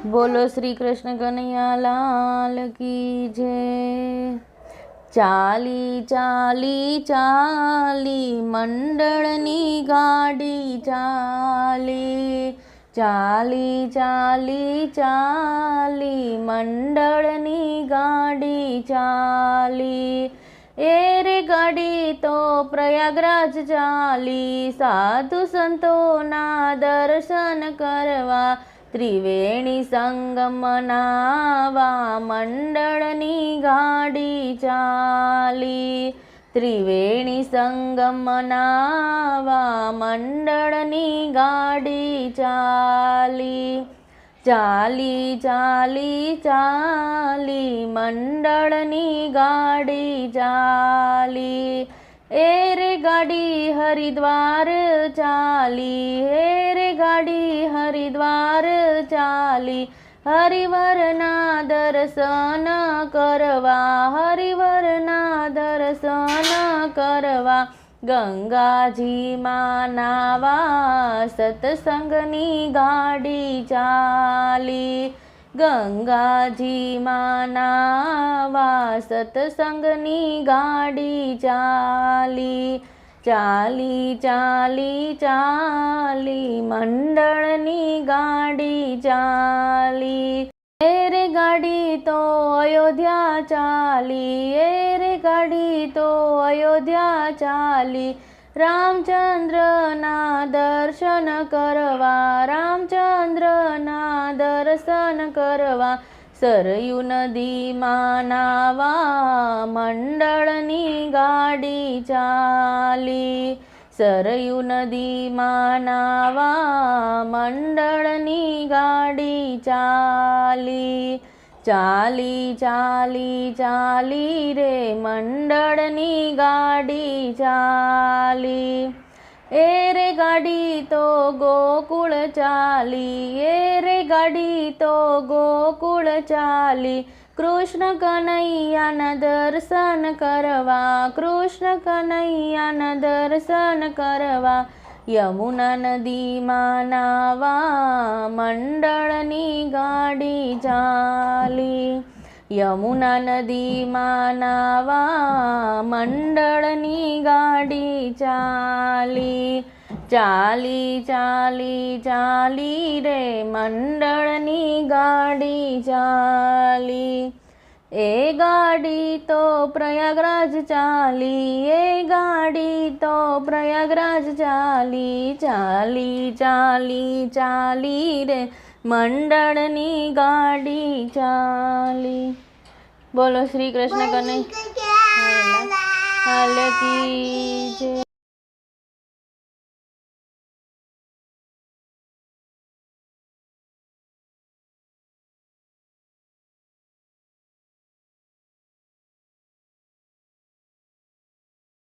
बोलो श्री कृष्ण कन्हैया लाल की जय। चाली चाली चाली मंडळनी गाड़ी चाली, चाली चाली चाली मंडळनी गाड़ी चाली। ए रे गाड़ी तो प्रयागराज चाली, साधु संतों ना दर्शन करवा, त्रिवेणी संगम नावा मंडळनी गाड़ी चाली, त्रिवेणी संगम नावा मंडळनी गाड़ी चाली। चाली चाली चाली मंडळनी गाड़ी चाली। ए रे गाड़ी हरिद्वार चाली, ए रे गाड़ी हरिद्वार चाली, हरिवरना दर्शन करवा, हरिवरना दर्शन करवा, गंगाजी मानावा सत्संगनी गाड़ी चाली, गंगाजी मानावा सत्संगनी गाड़ी चाली। चाली चाली चाली मंडळनी गाड़ी चाली। ए रे गाड़ी तो अयोध्या चाली, ए रे गाड़ी तो अयोध्या चाली, रामचंद्र ना दर्शन करवा, रामचंद्र ना दर्शन करवा, सरयू नदी मानावा मंडळनी गाड़ी चाली, सरयू नदी मानावा मंडळनी गाड़ी चाली। चाली चाली चाली रे मंडळनी गाड़ी चाली। ए रे गाड़ी तो गोकुल चाली, ए रे गाड़ी तो गोकुल चाली, कृष्ण कन्हैया न दर्शन करवा, कृष्ण कन्हैया न दर्शन करवा, यमुना नदी मानावा मंडळनी गाड़ी चाली, यमुना नदी मानावा मंडळनी गाड़ी चाली। चाली चाली चाली रे मंडळनी गाड़ी चाली। ए गाड़ी तो प्रयागराज चाली, ए गाड़ी तो प्रयागराज चाली, चाली चाली चाली रे मंडळनी गाड़ी चाली। बोलो श्री कृष्ण कन्हैया लाल की जय।